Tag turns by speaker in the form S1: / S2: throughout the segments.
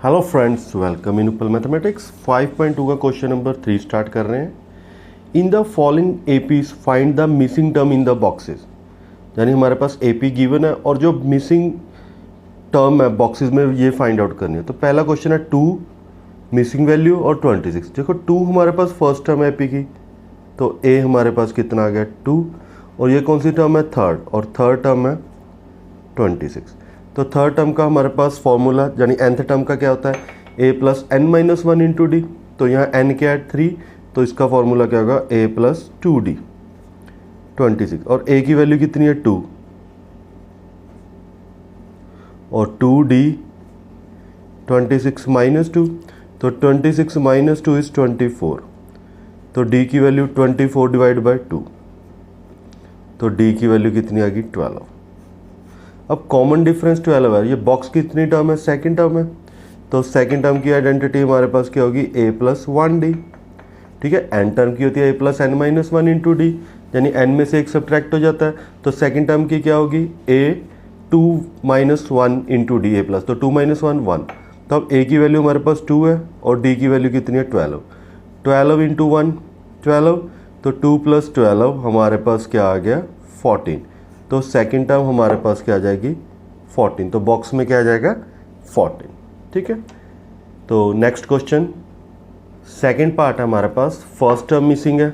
S1: Hello friends, welcome in उपल mathematics 5.2 का question number 3 start कर रहे हैं। In the following APs find the missing term in the boxes. यानी हमारे पास एपी गिवन है और जो मिसिंग टर्म है बॉक्सेस में ये फाइंड आउट करनी है। तो पहला क्वेश्चन है 2 मिसिंग वैल्यू और 26। देखो 2 हमारे पास फर्स्ट टर्म है एपी की, तो ए हमारे पास कितना आ गया 2, और ये कौन सी टर्म है थर्ड, और थर्ड टर्म है 26। तो थर्ड टर्म का हमारे पास फॉर्मूला यानी nth टर्म का क्या होता है a plus n minus one into d. तो यहाँ n क्या है 3, तो इसका फॉर्मूला क्या होगा a प्लस 2d 26। और a की वैल्यू कितनी है 2, और 2d 26 माइनस 2, तो 26 माइनस 2 इज 24। तो d की वैल्यू 24 डिवाइड बाई 2, तो d की वैल्यू कितनी आ गई 12। अब कॉमन डिफरेंस 12 है। ये बॉक्स की कितनी टर्म है, सेकंड टर्म है, तो सेकंड टर्म की आइडेंटिटी हमारे पास क्या होगी a प्लस 1d। ठीक है, एन टर्म की होती है a plus n minus one into d, यानी n में से एक सब्ट्रैक्ट हो जाता है। तो सेकंड टर्म की क्या होगी a 2 minus one into D A plus, तो 2 माइनस वन 1। तो अब a की वैल्यू हमारे पास 2 है और d की वैल्यू कितनी है 12। 12 इंटू 1 12, तो 2 प्लस 12 हमारे पास क्या आ गया 14। तो सेकंड टर्म हमारे पास क्या आ जाएगी 14। तो बॉक्स में क्या आ जाएगा 14। ठीक है, तो नेक्स्ट क्वेश्चन सेकंड पार्ट है हमारे पास। फर्स्ट टर्म मिसिंग है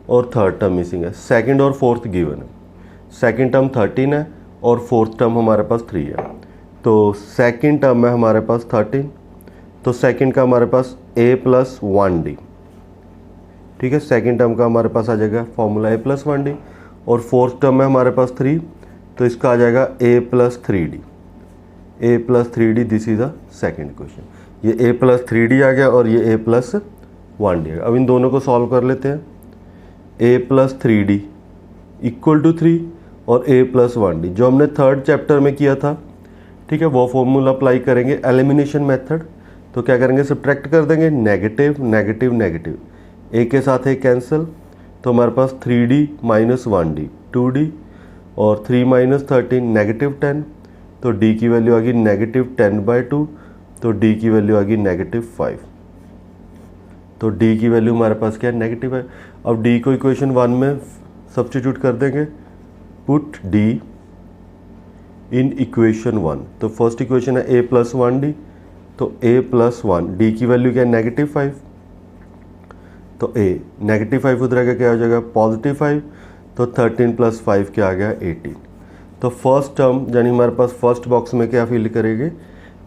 S1: और थर्ड टर्म मिसिंग है, सेकंड और फोर्थ गिवन है। सेकंड टर्म 13 है और फोर्थ टर्म हमारे पास 3 है। तो सेकंड टर्म है हमारे पास 13, तो सेकंड का हमारे पास a प्लस 1d। ठीक है, सेकंड टर्म का हमारे पास आ जाएगा फॉर्मूला a प्लस 1d, और फोर्थ टर्म है हमारे पास 3, तो इसका आ जाएगा a plus 3d। a plus 3d, this is the second question. ये a प्लस 3d आ गया और ये a प्लस 1d आ गया। अब इन दोनों को सॉल्व कर लेते हैं। a plus 3d equal to 3 और a प्लस 1d, जो हमने थर्ड चैप्टर में किया था। ठीक है, वो फॉर्मूला अप्लाई करेंगे एलिमिनेशन मेथड। तो क्या करेंगे, सब्ट्रैक्ट कर देंगे, नेगेटिव नेगेटिव नेगेटिव, a के साथ एक कैंसिल, तो हमारे पास 3d माइनस 1d 2d, और 3 माइनस 13 नेगेटिव 10, तो d की वैल्यू आ गई नेगेटिव 10 बाई 2, तो d की वैल्यू आ गई नेगेटिव 5। तो d की वैल्यू हमारे पास क्या है नेगेटिव है। अब d को इक्वेशन 1 में सब्स्टिट्यूट कर देंगे, पुट d इन इक्वेशन 1। तो फर्स्ट इक्वेशन है a प्लस 1d, तो a प्लस 1, d की वैल्यू क्या है नेगेटिव 5, तो a नेगेटिव 5 उधर आगे क्या हो जाएगा पॉजिटिव 5, तो 13 प्लस 5 क्या आ गया 18। तो फर्स्ट टर्म यानी हमारे पास फर्स्ट बॉक्स में क्या फिल करेंगे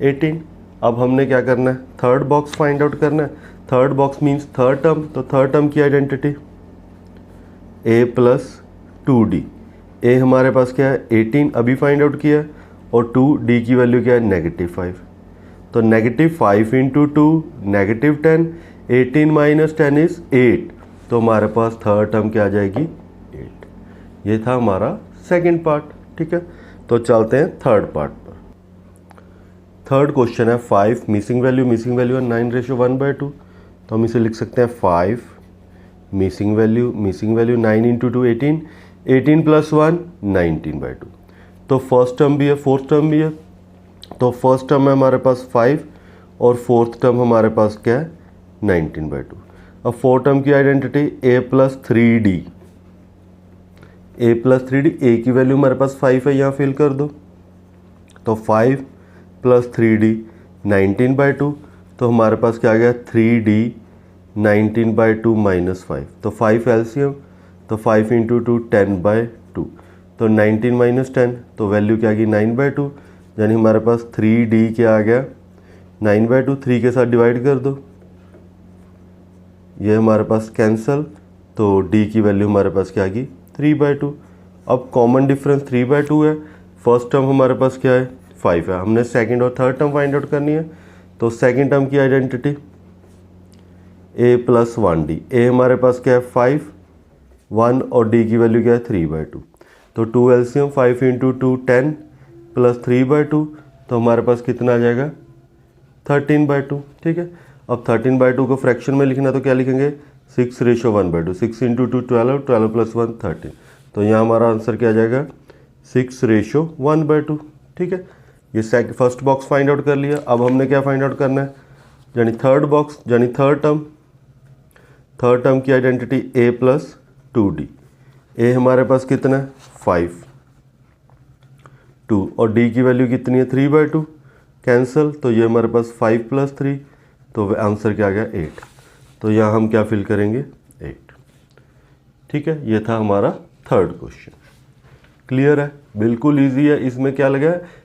S1: 18। अब हमने क्या करना है थर्ड बॉक्स फाइंड आउट करना है। Third box means third term, तो थर्ड टर्म की identity a plus 2d। a हमारे पास क्या है 18 अभी फाइंड आउट किया, और 2d की वैल्यू क्या है नेगेटिव 5। तो negative 5 into 2 negative 10, 18 minus 10 is 8, तो हमारे पास थर्ड टर्म क्या आ जाएगी 8। ये था हमारा सेकंड पार्ट। ठीक है, तो चलते हैं थर्ड पार्ट पर। थर्ड क्वेश्चन है 5 मिसिंग वैल्यू है 9:1/2। तो हम इसे लिख सकते हैं 5 मिसिंग वैल्यू 9 इंटू 2 18, 18 प्लस 1 19/2। तो फर्स्ट टर्म भी है फोर्थ टर्म भी है। तो फर्स्ट टर्म है हमारे पास 5 और फोर्थ टर्म हमारे पास क्या है 19/2। अब फोर्थ टर्म की identity a plus 3d, a की वैल्यू हमारे पास 5 है, यहाँ फिल कर दो। तो 5 प्लस 3d 19/2, तो हमारे पास क्या आ गया 3d 19/2 माइनस 5, तो 5 एलसीएम, तो 5 इंटू 2 10/2, तो 19 माइनस 10, तो वैल्यू क्या आ गई 9/2, यानी हमारे पास 3d क्या आ गया 9/2। 3 के साथ डिवाइड कर दो, ये हमारे पास कैंसल, तो d की वैल्यू हमारे पास क्या आ गई 3/2। अब कॉमन डिफरेंस 3/2 है। फर्स्ट टर्म हमारे पास क्या है 5 है, हमने सेकंड और थर्ड टर्म फाइंड आउट करनी है। तो सेकंड टर्म की identity a plus 1d, a हमारे पास क्या है 5 1, और d की वैल्यू क्या है 3/2। तो 2 एलसीएम 5 इंटू 2 10 प्लस 3/2, तो हमारे पास कितना आ जाएगा 13/2। ठीक है, अब 13/2 को फ्रैक्शन में लिखना, तो क्या लिखेंगे 6:1/2, 6 इंटू 2 12, 12 प्लस 1 13। तो यहाँ हमारा आंसर क्या आ जाएगा 6:1/2। ठीक है, ये फर्स्ट बॉक्स फाइंड आउट कर लिया। अब हमने क्या फाइंड आउट करना है, यानी थर्ड बॉक्स, यानी थर्ड टर्म की identity a plus 2d। a हमारे पास कितना है 5, 2 और d की वैल्यू कितनी है 3/2, कैंसिल, तो ये हमारे पास 5 प्लस 3, तो आंसर क्या आ गया 8। तो यहाँ हम क्या फिल करेंगे 8। ठीक है, ये था हमारा थर्ड क्वेश्चन। क्लियर है, बिल्कुल ईजी है। इसमें क्या लगा है,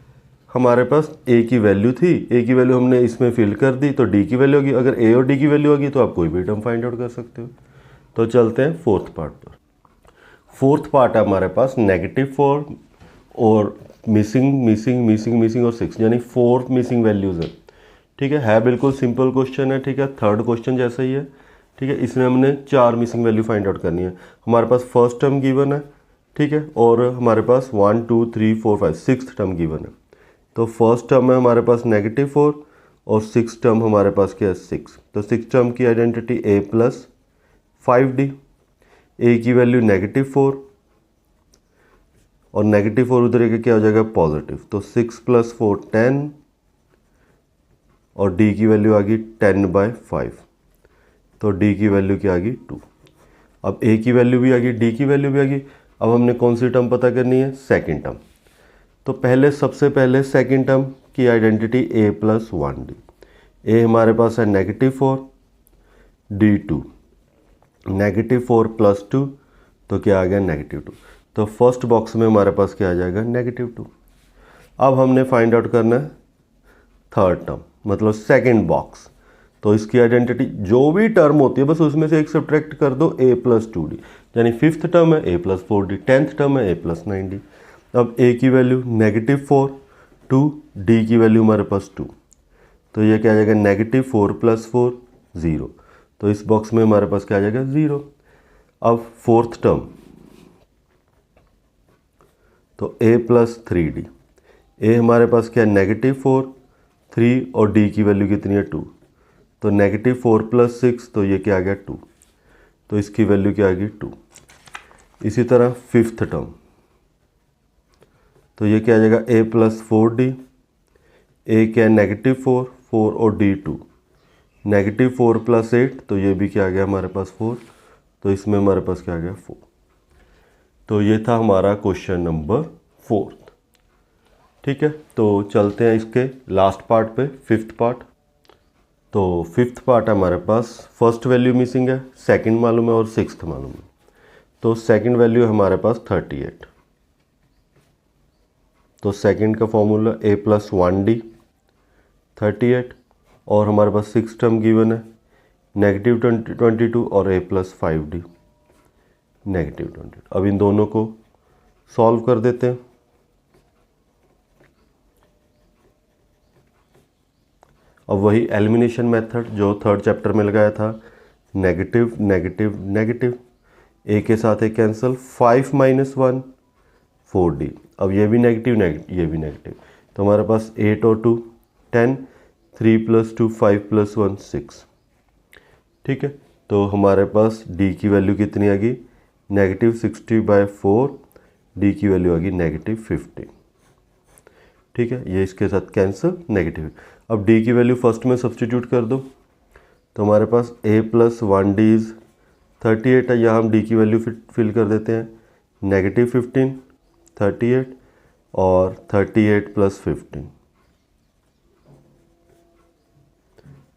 S1: हमारे पास a की वैल्यू थी, a की वैल्यू हमने इसमें फिल कर दी तो d की वैल्यू होगी। अगर a और d की वैल्यू होगी तो आप कोई भी टर्म फाइंड आउट कर सकते हो। तो चलते हैं फोर्थ पार्ट पर। फोर्थ पार्ट है हमारे पास -4 और मिसिंग और 6, यानी 4 मिसिंग वैल्यूज़ है। ठीक है बिल्कुल सिंपल क्वेश्चन है। ठीक है, थर्ड क्वेश्चन जैसा ही है। ठीक है, इसमें हमने 4 मिसिंग वैल्यू फाइंड आउट करनी है। हमारे पास फर्स्ट टर्म गिवन है, ठीक है, और हमारे पास 1 2 3 4 5 6th टर्म गिवन है। तो फर्स्ट टर्म है हमारे पास -4 और 6th टर्म हमारे पास क्या है 6। तो 6th टर्म की identity a plus 5d। a की वैल्यू -4 और -4 उधर के क्या हो जाएगा पॉजिटिव, तो 6 + 4 10 और d की वैल्यू आ गई 10/5। तो d की वैल्यू क्या आ गई 2। अब a की वैल्यू भी आ गई, d की वैल्यू भी आ गई। अब हमने कौन सी टर्म पता करनी है, सेकेंड टर्म। तो सबसे पहले सेकेंड टर्म की identity a plus 1d। a हमारे पास है -4, d 2, -4 + 2 तो क्या आ गया -2। तो फर्स्ट बॉक्स में हमारे पास क्या आ जाएगा -2। अब हमने फाइंड आउट करना है थर्ड टर्म, मतलब सेकेंड बॉक्स। तो इसकी आइडेंटिटी जो भी टर्म होती है बस उसमें से एक सब्ट्रैक्ट कर दो, a + 2d, यानी फिफ्थ टर्म है a + 4d, 10th टर्म है a + 9d। अब a की वैल्यू -4 2, d की वैल्यू हमारे पास 2, तो ये क्या आ जाएगा -4 + 4 0। तो इस बॉक्स में हमारे पास क्या आ जाएगा 0। अब फोर्थ टर्म, तो a + 3d। a हमारे पास क्या है -4 3 और d की वैल्यू कितनी है 2, तो -4 + 6 तो ये क्या आ गया 2, तो इसकी वैल्यू क्या आ गई 2। इसी तरह फिफ्थ टर्म, तो ये क्या आ जाएगा a + 4d। a क्या है -4 4 और d 2, -4 + 8 तो ये भी क्या आ गया हमारे पास 4, तो इसमें हमारे पास क्या आ गया 4। तो ये था हमारा क्वेश्चन नंबर 4। ठीक है, तो चलते हैं इसके लास्ट पार्ट पे, फिफ्थ पार्ट। तो फिफ्थ पार्ट हमारे पास फर्स्ट वैल्यू मिसिंग है, सेकंड मालूम है और सिक्स्थ मालूम है। तो सेकंड वैल्यू हमारे पास 38। तो सेकंड का फॉर्मूला a + 1d 38 और हमारे पास सिक्स टर्म गिवन है -22 और a + 5d -20। अब इन दोनों को सॉल्व कर देते हैं। अब वही एलिमिनेशन मेथड जो थर्ड चैप्टर में लगाया था, नेगेटिव नेगेटिव नेगेटिव, a के साथ एक कैंसिल, 5 - 1 4d। अब ये भी नेगेटिव नेगेटिव ये भी नेगेटिव, तो हमारे पास 8 और 2 10, 3 + 2 5 + 1 6। ठीक है, तो हमारे पास d की वैल्यू कितनी आ गई -60/4, d की वैल्यू आ गई -15। ठीक है, ये इसके साथ कैंसिल नेगेटिव। अब d की वैल्यू फर्स्ट में सब्सटीट्यूट कर दो, तो हमारे पास a + 1d इज़ 38 है। यहाँ हम d की वैल्यू फिल कर देते हैं -15 38 और 38 + 15,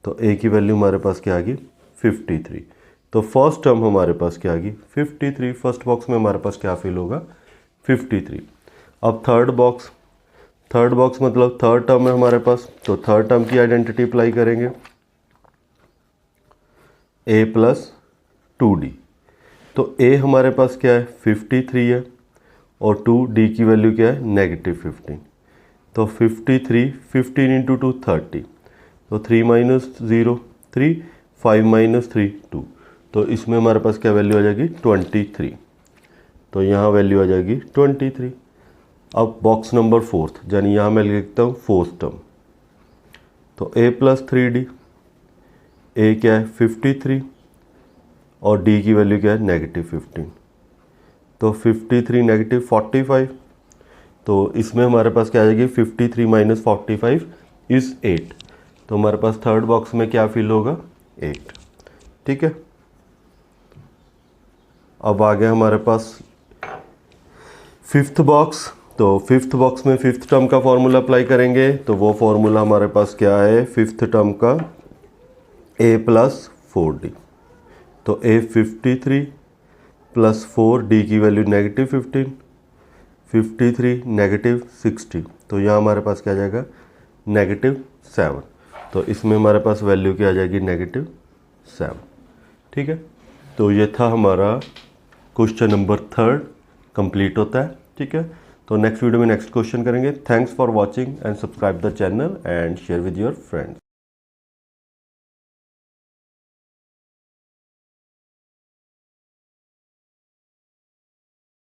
S1: तो a की वैल्यू हमारे पास क्या आ गई 53। तो फर्स्ट टर्म हमारे पास क्या आ गई 53। फर्स्ट बॉक्स में हमारे पास क्या फिल होगा 53। अब थर्ड बॉक्स मतलब थर्ड टर्म है हमारे पास, तो थर्ड टर्म की आइडेंटिटी अप्लाई करेंगे a + 2d। तो a हमारे पास क्या है 53 है और 2d की वैल्यू क्या है -15। तो 53 15 × 2 30, तो 3 - 0 3 5 - 3 2, तो इसमें हमारे पास क्या वैल्यू आ जाएगी 23। तो यहाँ वैल्यू आ जाएगी 23। अब बॉक्स नंबर फोर्थ, यानी यहाँ मैं लिखता हूँ फोर्थ टर्म, तो a + 3d। a क्या है 53 और d की वैल्यू क्या है -15। तो 53 - 45, तो इसमें हमारे पास क्या आ जाएगी 53 माइनस 45 इज़ 8। तो हमारे पास थर्ड बॉक्स में क्या फिल होगा 8। ठीक है, अब आ गया हमारे पास फिफ्थ बॉक्स। तो फिफ्थ बॉक्स में फिफ्थ टर्म का फॉर्मूला अप्लाई करेंगे। तो वो फॉर्मूला हमारे पास क्या है फिफ्थ टर्म का a प्लस 4d। तो a 53 प्लस 4d की वैल्यू -15, 53 -60। तो यहाँ हमारे पास क्या आ जाएगा -7। तो इसमें हमारे पास वैल्यू क्या आ जाएगी -7। ठीक है, तो ये था हमारा क्वेश्चन नंबर 3 कंप्लीट होता है। ठीक है, तो नेक्स्ट वीडियो में नेक्स्ट क्वेश्चन करेंगे। Thanks for watching and subscribe the channel and share with your friends.